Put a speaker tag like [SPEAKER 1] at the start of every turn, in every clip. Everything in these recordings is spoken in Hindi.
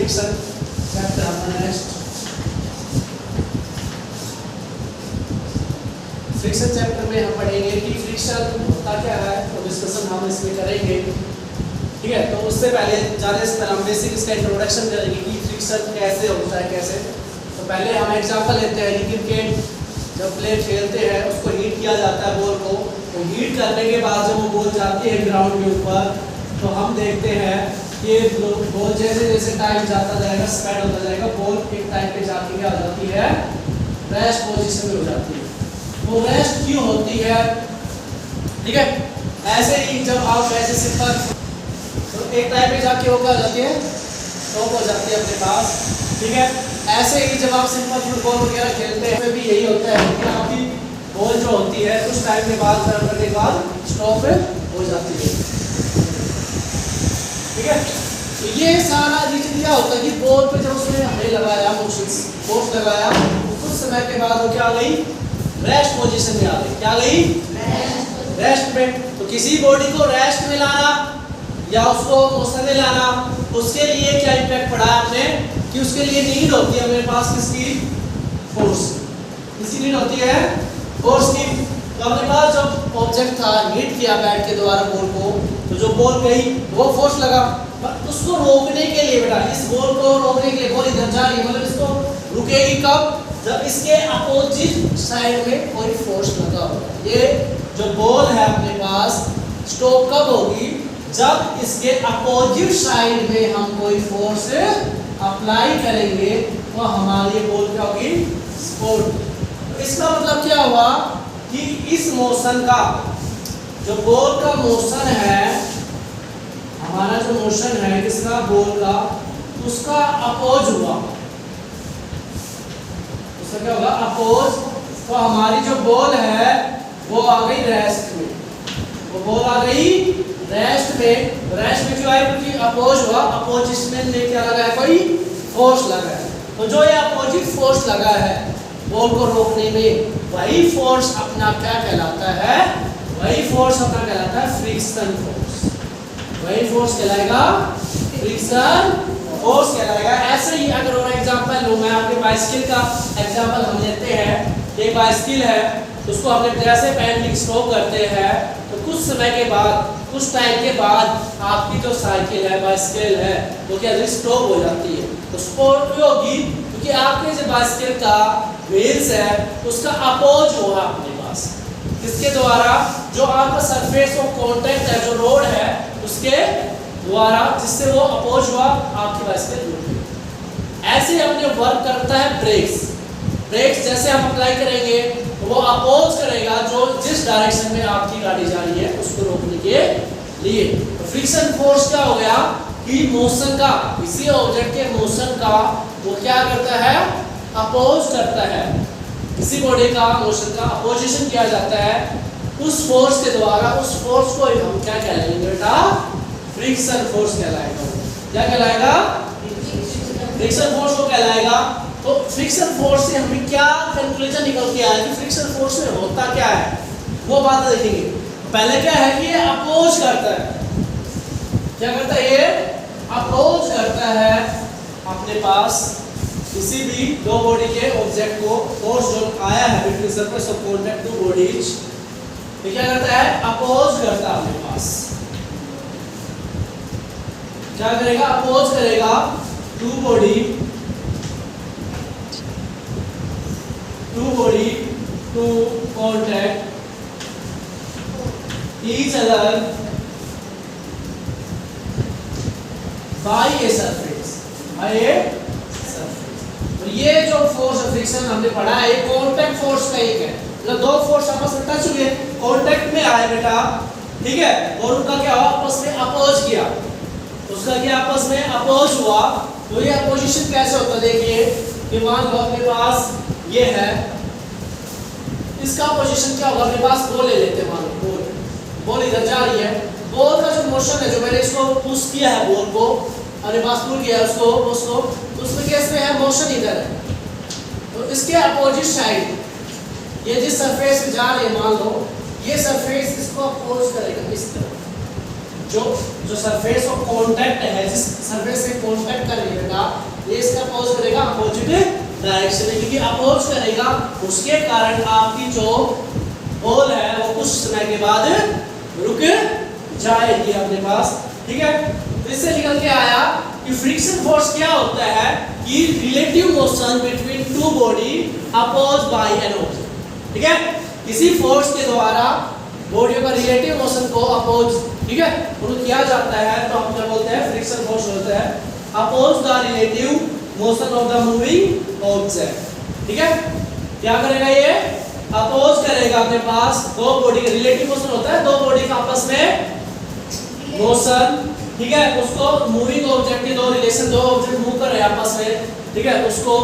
[SPEAKER 1] फ्रिक्शन चैप्टर हमारा नेक्स्ट। फ्रिक्शन चैप्टर में हम पढ़ेंगे कि फ्रिक्शन होता क्या है, तो डिस्कशन हम इसमें करेंगे। ठीक है, तो उससे पहले जाने से पहले हम बेसिक इसका इंट्रोडक्शन करेंगे कि फ्रिक्शन कैसे होता है कैसे। तो पहले हम एग्जांपल लेते हैं कि क्रिकेट जब प्लेयर खेलते हैं उसको हीट किया जाता है बॉल को, तो हीट करने के बाद जब वो बॉल जाती है ग्राउंड के ऊपर तो हम देखते हैं कि बॉल जैसे जैसे टाइम जाता जाएगा स्पेड होता जाएगा, बॉल एक टाइम पे जाती है आ जाती है रेस्ट पोजीशन में हो जाती है। वो रेस्ट क्यों होती है? ठीक है, ऐसे ही जब आप ऐसे सिंपल तो एक टाइम पे जाके वो क्या हो जाती है स्टॉप हो जाती है अपने पास। ठीक है, ऐसे ही जब आप सिंपल फुटबॉल वगैरह खेलते हैं भी यही होता है कि आपकी बॉल जो होती है कुछ टाइम के बाद टर्न करने के बाद स्टॉप हो जाती है। ठीक है, तो ये सारा रीजन क्या होता है कि बॉल पे जब उसने हमने लगाया मोशन फोर्स लगाया तो कुछ समय के बाद वो क्या आ गई रेस्ट पोजीशन में आ गई। क्या गई रेस्ट में। तो किसी बॉडी को रेस्ट में लाना या उसको मोशन में लाना, उसके लिए क्या इम्पैक्ट पड़ा है हमने कि उसके लिए नीड होती है मेरे पास किसकी फोर्स, किसकी नीड होती है फोर्स की। तो हमने कहा जब ऑब्जेक्ट था हिट किया बैट के द्वारा बॉल को, तो जो बॉल गई वो फोर्स लगा, पर उसको रोकने के लिए बेटा इस बॉल को रोकने के लिए बॉल इधर जा रही है मतलब इसको रुकेगी कब जब इसके अपोजिट साइड में कोई फोर्स लगा होगा। ये जो बॉल है अपने पास स्टॉप कब होगी जब इसके अपोजिट साइड में हम कोई फोर्स अप्लाई करेंगे तो हमारी बॉल क्या होगी स्पोर्ट। तो इसका मतलब क्या हुआ कि इस मोशन का जो बॉल का मोशन है, हमारा जो मोशन है किसका बॉल का, उसका अपोज हुआ, उसका क्या होगा अपोज। तो हमारी जो बॉल है वो आ गई रेस्ट में, वो बॉल आ गई रेस्ट में। रेस्ट में क्यों आई? क्योंकि अपोज हुआ, अपोजिशन में क्या लगा है कोई फोर्स लगा है। तो जो ये अपोजिट फोर्स लगा है बॉल को रोकने में, वही फोर्स अपना क्या कहलाता है, वही फोर्स अपना कहलाता है फ्रिक्शन फोर्स। वही फोर्स कहलाएगा फ्रिक्शन फोर्स कहलाएगा। ऐसे ही अगर और एग्जांपल लूं मैं आपके बाइसिकल का एग्जांपल हम लेते हैं। एक बाइसिकल है उसको अपने जैसे पैडलिंग स्टॉप करते हैं तो कुछ समय के बाद कुछ टाइम के बाद आपकी जो साइकिल है बाइसिकल है वो क्या स्टॉप हो जाती है। तो स्टॉप क्यों होगी? क्योंकि आपके जो बाइसिकल का व्हील्स है उसका अपोज होगा अपने पास किसके द्वारा, जो आपका सरफेस ऑफ कांटेक्ट है जो रोड है उसके द्वारा, जिससे वो अपोज हुआ आपकी बाइसिकल रुक गई। ऐसे अपने वर्क करता है ब्रेक्स। ब्रेक्स जैसे हम अप्लाई करेंगे तो वो अपोज करेगा जो जिस डायरेक्शन में आपकी गाड़ी जा रही है उसको रोकने के लिए। तो फ्रिक्शन फोर्स क्या हो गया कि मोशन का, किसी ऑब्जेक्ट के मोशन का वो क्या करता है अपोज करता है। किसी बॉडी का मोशन का अपोजिशन किया जाता है उस फोर्स के द्वारा, उस फोर्स को हम क्या कहलाएंगे बेटा फ्रिक्शन फोर्स कहलाएगा। क्या कहलाएगा? फ्रिक्शन फोर्स को कहलाएगा। तो फ्रिक्शन फोर्स से हमें क्या कंक्लूजन निकल के आया कि फ्रिक्शन फोर्स में होता क्या है वो बात देखेंगे। पहले क्या है कि ये अपोज करता है, क्या करता है ये अपोज करता है अपने पास किसी भी दो बॉडी के ऑब्जेक्ट को फोर्स जो आया है between surface of contact two bodies, ये क्या करता है अपोज करता है अपने पास। क्या करेगा? अपोज करेगा two body to contact each other by a surface, by a surface. तो ये जो फोर्स ऑफ फ्रिक्शन हमने पढ़ा है ये कांटेक्ट फोर्स का एक है, मतलब दो फोर्स आपस में टच हुए कांटेक्ट में आए बेटा, ठीक है, और उनका क्या हुआ आपस में अपोज किया, उसका क्या आपस में अपोज हुआ। तो ये अपोजिशन कैसे होता है देखिए कि मान लो अपने पास ये है, इसका पोजीशन क्या होगा, अपने पास बॉल ले लेते हैं, मान लो बॉल इधर जा रही है, बॉल का जो मोशन है जो मैंने इसको पुश किया है बॉल को अपने पास पुल किया उसको उसमें केस में है मोशन इधर है, तो इसके अपोजिट साइड ये जिस सरफेस पे जा रही है मान लो ये सरफेस इसको अपोज करेगा इस तरह, जो सरफेस ऑफ कांटेक्ट है जिस सरफेस से कांटेक्ट कर रही है बेटा ये इसका अपोज करेगा अपोजिट डायरेक्शन में, क्योंकि अपोज करेगा उसके कारण आपकी जो बॉल है वो कुछ समय के बाद रुक जाएगी अपने पास। ठीक है, तो इससे निकल के आया कि फ्रिक्शन फोर्स क्या होता है कि relative motion between two body oppose by an object. ठीक है, किसी फोर्स के द्वारा बॉडियों का रिलेटिव मोशन को अपोज, ठीक है, उनको किया जाता है तो हम क्या बोलते हैं, फ्रिक्शन फोर्स होता है oppose the relative motion of the moving object. ठीक है, क्या करेगा ये, अपोज करेगा अपने पास दो बॉडी का रिलेटिव मोशन होता है, दो बॉडी का आपस में मोशन। ठीक है, उसको मूविंग ऑब्जेक्ट के दो रिलेशन, दो ऑब्जेक्ट मूव कर रहे हैं आपस में, ठीक है, उसको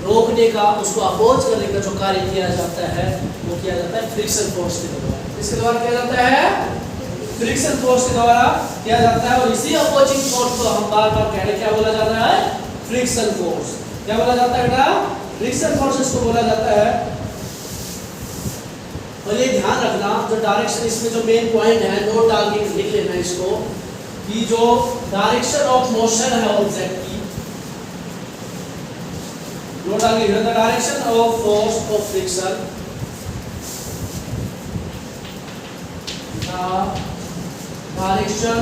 [SPEAKER 1] रोकने का, उसको अपोज करने का जो कार्य किया जाता है वो किया जाता है फ्रिक्शन फोर्स के द्वारा। इसके द्वारा किया जाता है फ्रिक्शन फोर्स के द्वारा किया जाता है। और इसी अपोजिंग फोर्स को हम बार बार कह रहे हैं, क्या बोला जाता है, फ्रिक्शन फोर्स। क्या बोला जाता है बेटा, फ्रिक्शन फोर्स इसको बोला जाता है। और ये ध्यान रखना, जो डायरेक्शन इसमें जो मेन पॉइंट है, नोट डाल के लिख लेना इसको, कि जो डायरेक्शन ऑफ मोशन है ऑब्जेक्ट की, नोट डाल के the direction of force of friction, direction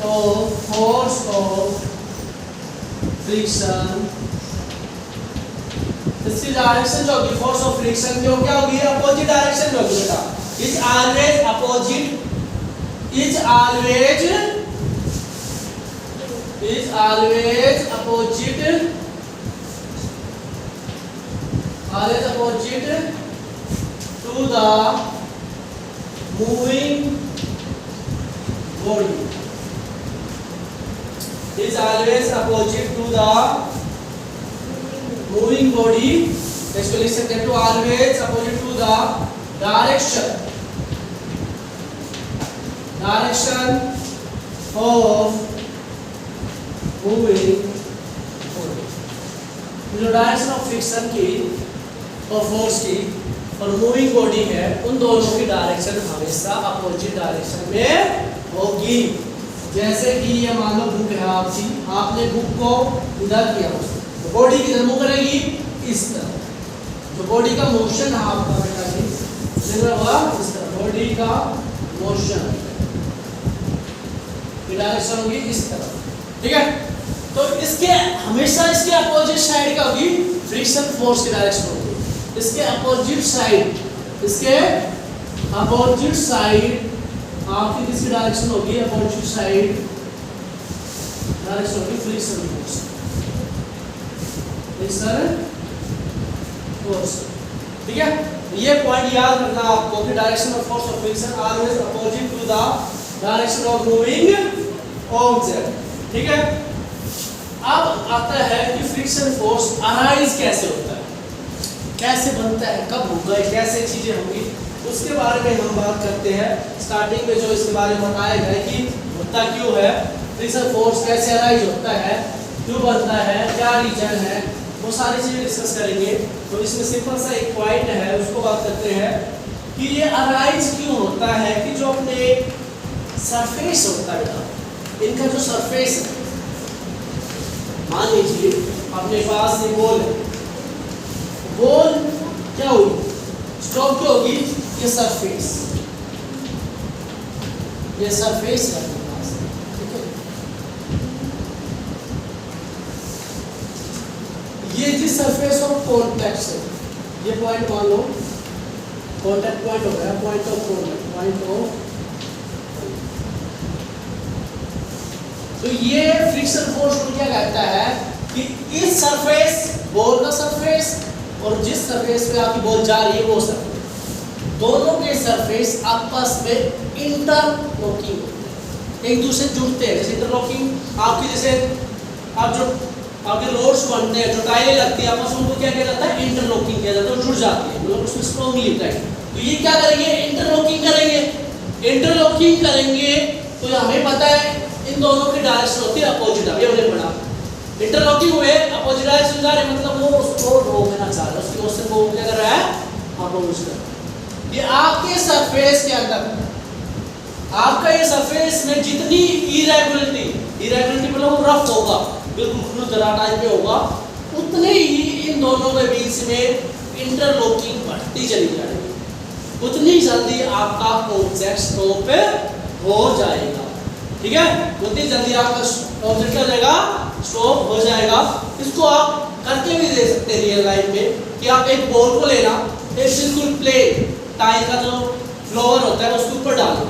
[SPEAKER 1] of force of friction, इसकी डायरेक्शन जो होगी फोर्स ऑफ फ्रिक्शन की क्या होगी, अपोजिट डायरेक्शन में होगी बेटा। Is always opposite, is always opposite, always opposite to the moving body, is always opposite to the moving body। इसको लिख सकते हैं, to always opposite to the direction of moving body। जो डायरेक्शन ऑफ फ्रिक्शन की और फोर्स की और मूविंग बॉडी है, उन दोनों की डायरेक्शन हमेशा अपोजिट डायरेक्शन में होगी। जैसे कि ये मान लो बुक है आपकी, आपने बुक को इधर किया, तो बॉडी किधर मूव करेगी, इस तरफ। जो बॉडी का मोशन है आपका बेटा जी, इस तरह बॉडी का मोशन की डायरेक्शन होगी इस तरफ। ठीक है, तो इसके हमेशा इसके अपोजिट साइड का होगी फ्रिक्शन फोर्स की डायरेक्शन होगी। इसके अपोजिट साइड, इसके अपोजिट साइड आपकी किसकी डायरेक्शन होगी, अपोजिट साइड डायरेक्शन होगी फ्रिक्शन फोर्स, फ्रिक्शन फोर्स। ठीक है, ये पॉइंट याद रखना आपको कि direction of force of friction always opposite to the direction of moving object. ठीक है, अब आता है कि फ्रिक्शन फोर्स अराइज कैसे होता है, कैसे बनता है, कब होगा, कैसे चीजें होंगी, उसके बारे में हम बात करते हैं। स्टार्टिंग में जो इसके बारे में बताया गया कि होता क्यों है, फ्रिक्शन फोर्स कैसे अराइज होता है, क्यों बनता है, क्या रीजन है, वो सारी चीजें डिस्कस करेंगे। तो इसमें सिंपल सा एक पॉइंट है, उसको बात करते हैं कि ये अराइज क्यों होता है, कि जो अपने सरफेस होता है, इनका जो सरफेस है, मान लीजिए अपने पास ये बॉल है, बॉल क्या होगी, स्टॉप क्या होगी, ये सरफेस है अपने पास। ठीक है, ये जिस सरफेस ऑफ कॉन्टैक्ट से, ये पॉइंट मान लो कॉन्टैक्ट पॉइंट हो गया, point of contact, point of. तो ये फ्रिक्शन फोर्स को क्या कहता है कि इस सरफेस, बॉल का सरफेस और जिस सरफेस पे आपकी बॉल जा रही है वो सरफेस, दोनों के सरफेस आपस में इंटरलॉकिंग होते हैं, एक दूसरे से जुड़ते हैं। जैसे इंटरलॉकिंग आपकी, जैसे आप जो आपके रोड्स बनते हैं, जो टाइलें लगती है आपस में, उनको क्या किया जाता है, इंटरलॉकिंग किया जाता है, जुड़ जाती है, मतलब उसमें स्ट्रॉन्गली टाइट। तो ये क्या करेंगे, इंटरलॉकिंग करेंगे। इंटरलॉकिंग करेंगे तो हमें पता है इन दोनों की डायरेक्शन होती है अपोजिट। ये हमने पढ़ा, इंटरलॉकिंग हुए, अपोजिट डायरेक्शन जा रहे, मतलब वो उसको रोकना चाह रहा है, उसकी मोशन को क्या कर रहा है, अपोज कर रहा है। ये आपके सरफेस के अंदर, आपका ये सरफेस में जितनी इरेगुलरिटी, इरेगुलरिटी मतलब वो रफ होगा, बिल्कुल खुरदरा टाइप में होगा, उतने ही इन दोनों के बीच में इंटरलॉकिंग बढ़ती चली जाएगी, उतनी जल्दी आपका ऑब्जेक्ट स्टॉप हो जाएगा। ठीक है, उतनी जल्दी आपका ऑब्जेक्ट हो जाएगा, स्टॉप हो जाएगा। इसको आप करके भी दे सकते हैं रियल लाइफ में कि आप एक बॉल को लेना, एक बिल्कुल प्लेन टाइल का जो फ्लोर होता है उसके ऊपर डालना,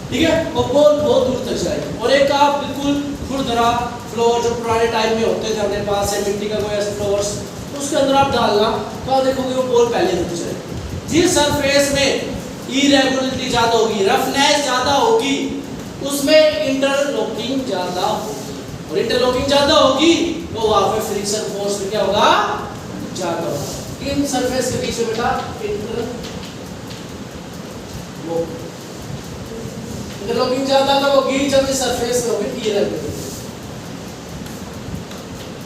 [SPEAKER 1] ठीक है, वो बॉल बहुत दूर तक जाएगी। और एक आप बिल्कुल खुरदरा फ्लोर जो पुराने टाइम में होते थे अपने पास है मिट्टी का कोई ऐसा फ्लोर, उसके अंदर आप डालना तो आप देखोगे वो बॉल पहले रुक जाएगी। जिस सरफेस में इरेगुलरिटी ज़्यादा होगी, रफनेस ज़्यादा होगी, उसमें इंटरलॉकिंग ज़्यादा होगी, और इंटरलॉकिंग ज़्यादा होगी तो वहाँ पे फ्रिक्शन फोर्स भी क्या होगा, ज़्यादा होगा। इन सरफेस के बीच में बेटा इंटरलॉकिंग ज़्यादा कब होगी, जब इस सरफेस में होगी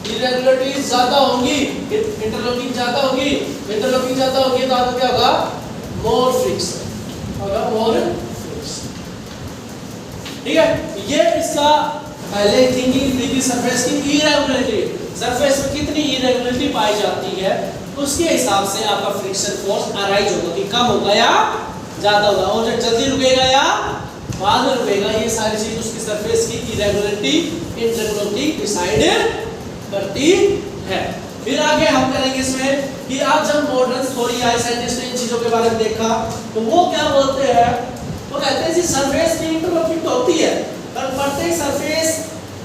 [SPEAKER 1] इरेगुलरिटी ज़्यादा होगी, इंटरलॉकिंग ज़्यादा होगी, इंटरलॉकिंग ज़्यादा होगी तो आपको क्या होगा, मोर फ्रिक्शन होगा, मोर फ्रिक्शन। ठीक है, ये इसका पहले थिंकिंग थी कि सरफेस की इरेगुलरिटी, सरफेस में कितनी इरेगुलरिटी पाई जाती है उसके हिसाब से आपका फ्रिक्शन फोर्स अराइज होगा कि कम होगा या ज़्यादा होगा, और जब जल्दी रुकेगा या बाद में रुकेगा, ये सारी चीज उसकी सरफेस की इरेगुलरिटी इंटरलॉकिंग डिसाइड करती है। फिर आगे हम करेंगे इसमें कि आप जब मॉडर्न थ्योरी आई साइंटिस्ट ने इन चीजों के बारे में देखा तो वो क्या बोलते हैं, वो कहते हैं जी सरफेस की इंटरलॉकिंग तो होती है, पर प्रत्येक सरफेस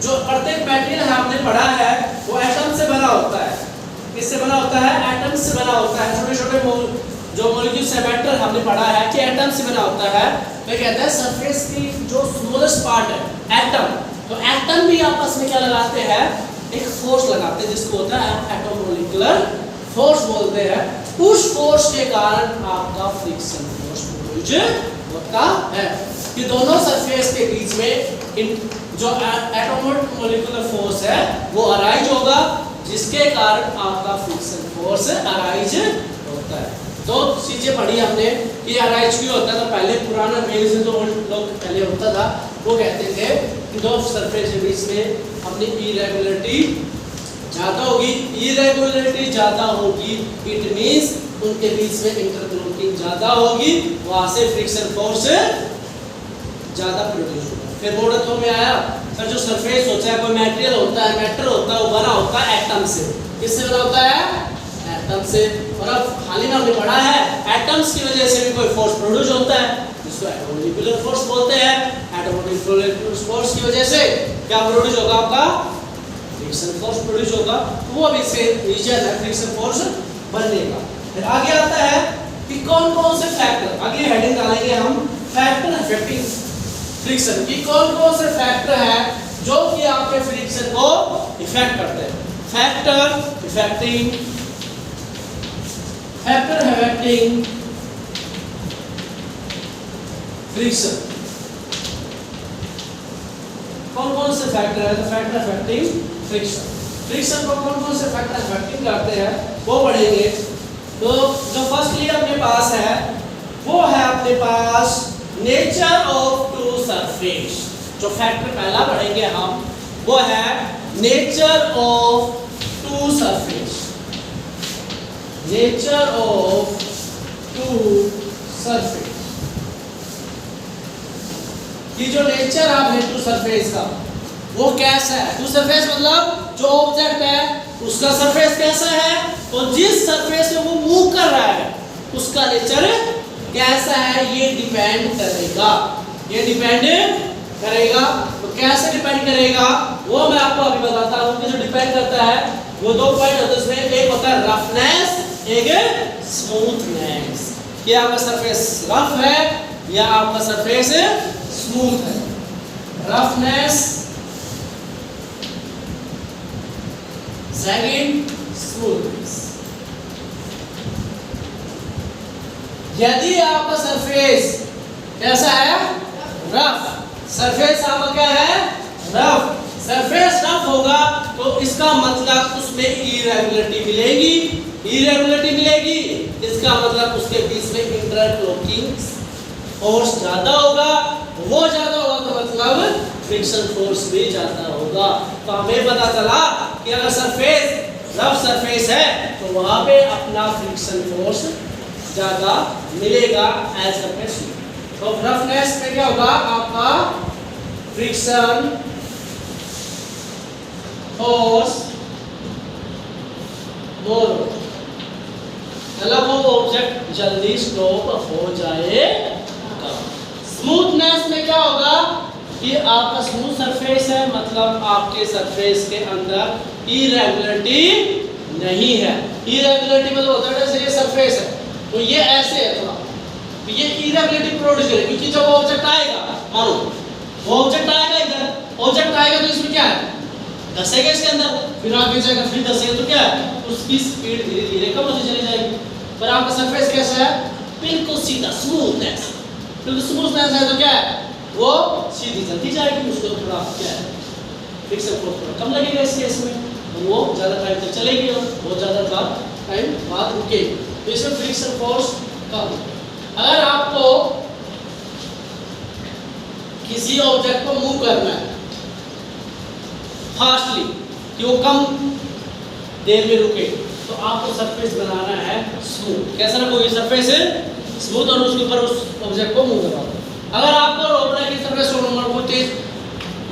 [SPEAKER 1] जो प्रत्येक मटेरियल हमने पढ़ा है वो एटम से बना होता है। किससे बना होता है, एटम से बना होता है। छोटे छोटे जो मॉलिक्यूल्स है मैटर हमने पढ़ा है कि एटम से बना होता है। तो कहता है सरफेस की जो स्मॉलेस्ट पार्ट है एटम, तो एटम भी आपस में क्या लगाते हैं, एक फोर्स लगाते हैं जिसको होता है एटोमोलिकुलर फोर्स बोलते हैं। उस फोर्स के कारण आपका फ्रिक्शन फोर्स प्रोड्यूस होता है कि दोनों सरफेस के बीच में जो एटोमोलिकुलर फोर्स है वो अराइज होगा, जिसके कारण आपका फ्रिक्शन फोर्स अराइज होता है। तो चीजें पढ़ी हमने कि अराइज क्यों होता है, तो पहले पुराना मेल जो लोग पहले होता था वो कहते थे कि दो सरफेस के बीच में अपनी इरेगुलरिटी ज़्यादा होगी, इरेगुलरिटी ज़्यादा होगी इट मींस उनके बीच में इंटरलॉकिंग ज़्यादा होगी, वहाँ से फ्रिक्शन फोर्स ज़्यादा प्रोड्यूस होगा। फिर मॉडर्न थ्योरी में आया सर जो सरफेस होता है कोई मटेरियल होता है, मैटर होता है, वो बना होता है एटम से। किससे बना होता है, एटम से। और अब हाल ही में हमने पढ़ा है एटम्स की वजह से भी कोई फोर्स प्रोड्यूस होता है जिसको एटोमोलिकुलर फोर्स बोलते हैं। एटोमोलिकुलर फोर्स की वजह से क्या प्रोड्यूस होगा, आपका फ्रिक्शन फोर्स प्रोड्यूस होगा। तो वो भी से रीजन है फ्रिक्शन फोर्स बनने का। फिर आगे आता है कि कौन कौन से फैक्टर, आगे हेडिंग डालेंगे हम फैक्टर अफेक्टिंग फ्रिक्शन की, कौन कौन से फैक्टर है जो कि आपके फ्रिक्शन को इफेक्ट करते हैं। फैक्टर इफेक्टिंग फ्रिक्शन, कौन कौन से फैक्टर है, तो फैक्टर अफेक्टिंग फ्रिक्शन, फ्रिक्शन को कौन कौन से फैक्टर अफेक्टिंग करते हैं वो पढ़ेंगे। तो जो फर्स्ट लीड अपने पास है वो है अपने पास नेचर ऑफ टू सरफेस। जो फैक्टर पहला पढ़ेंगे हम वो है nature of two surface, nature of two surface. कि जो नेचर आपने टू सरफेस का वो कैसा है, टू सरफेस मतलब जो ऑब्जेक्ट है उसका सरफेस कैसा है, और जिस सरफेस में वो मूव कर रहा है उसका नेचर कैसा है, ये डिपेंड करेगा, ये डिपेंड करेगा। तो कैसे डिपेंड करेगा वो मैं आपको अभी बताता हूँ कि जो डिपेंड करता है वो दो पॉइंट होते हैं उसमें, एक होता है रफनेस, एक स्मूथनेस। कि आपका सरफेस रफ है या आपका सरफेस स्मूथ है। Roughness, second smoothness. यदि आपका सरफेस कैसा है, रफ, सरफेस आपका क्या है, रफ, सरफेस रफ होगा तो इसका मतलब उसमें इरेगुलरिटी मिलेगी, इरेगुलरिटी मिलेगी इसका मतलब उसके बीच में इंटरलॉकिंग फोर्स ज्यादा होगा, वो ज्यादा होगा तो मतलब फ्रिक्शन फोर्स भी ज्यादा होगा। होगा। तो हमें पता चला कि अगर सरफेस रफ सरफेस है तो वहां पे अपना फ्रिक्शन फोर्स ज्यादा मिलेगा एज कंपेयर टू। तो रफनेस में क्या होगा आपका फ्रिक्शन फोर्स मोर, मतलब वो ऑब्जेक्ट जल्दी स्टॉप हो जाएगा। स्मूथनेस में क्या होगा कि आपका स्मूथ सरफेस है, मतलब आपके सरफेस के अंदर इरेगुलरिटी नहीं है। इरेगुलरिटी मतलब होता है जैसे ये सरफेस है तो ये ऐसे है थोड़ा, तो ये इरेगुलरिटी प्रोड्यूस करेगा, क्योंकि जब ऑब्जेक्ट आएगा, मानो वो ऑब्जेक्ट आएगा इधर, ऑब्जेक्ट आएगा तो इसमें क्या है, धसेगा इसके अंदर, फिर आगे जाएगा, फिर धसेगा, तो क्या है उसकी स्पीड धीरे धीरे कम होती चली जाएगी। पर आपका सरफेस कैसा है, बिल्कुल सीधा, स्मूथनेस, बिल्कुल स्मूथनेस है तो क्या है वो सीधी चलती जाएगी, उसको थोड़ा क्या है फ्रिक्शन फोर्स थोड़ा कम लगेगा इस केस में, तो वो ज़्यादा टाइम तक चलेगी और बहुत ज़्यादा टाइम बाद रुकेगी, तो इसमें फ्रिक्शन फोर्स कम। अगर आपको किसी ऑब्जेक्ट को मूव करना है फास्टली कि वो कम देर में रुके, तो आपको सरफेस बनाना है स्मूथ। कैसा रखोगे सरफेस स्मूथ और उसके ऊपर उस ऑब्जेक्ट को मूव करवाओ। अगर आपको रोकना है कि सरफेस को तेज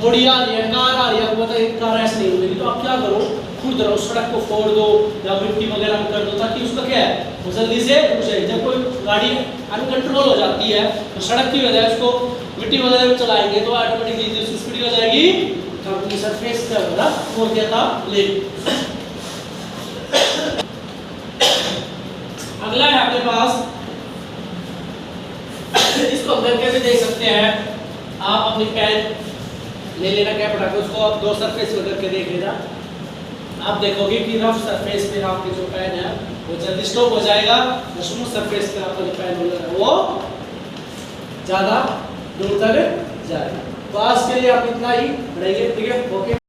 [SPEAKER 1] गाड़ी आ रही है, कार आ रही है, आपको पता है कार ऐसे नहीं मिलेगी, तो आप क्या करो, खुद रहो, सड़क को फोड़ दो या मिट्टी वगैरह में कर दो, ताकि उसका क्या है वो जल्दी से रुक जाए। जब कोई गाड़ी अनकंट्रोल हो जाती है तो सड़क की वजह उसको मिट्टी वगैरह में चलाएंगे तो ऑटोमेटिकली स्पीड हो जाएगी, तो अपनी सरफेस का बड़ा हो गया था ले। अगला है आपके पास, इसको हम करके भी देख सकते हैं, आप अपनी पेन ले लेना, क्या पड़ा उसको आप दो सरफेस में करके देख लेना, आप देखोगे कि रफ सरफेस पे आपकी जो पेन है वो जल्दी स्टॉप हो जाएगा, और स्मूथ सरफेस पे आपका जो पेन होल्डर है वो ज़्यादा दूर तक जाएगा। तो आज के लिए आप इतना ही पढ़ेंगे, ठीक है, ओके।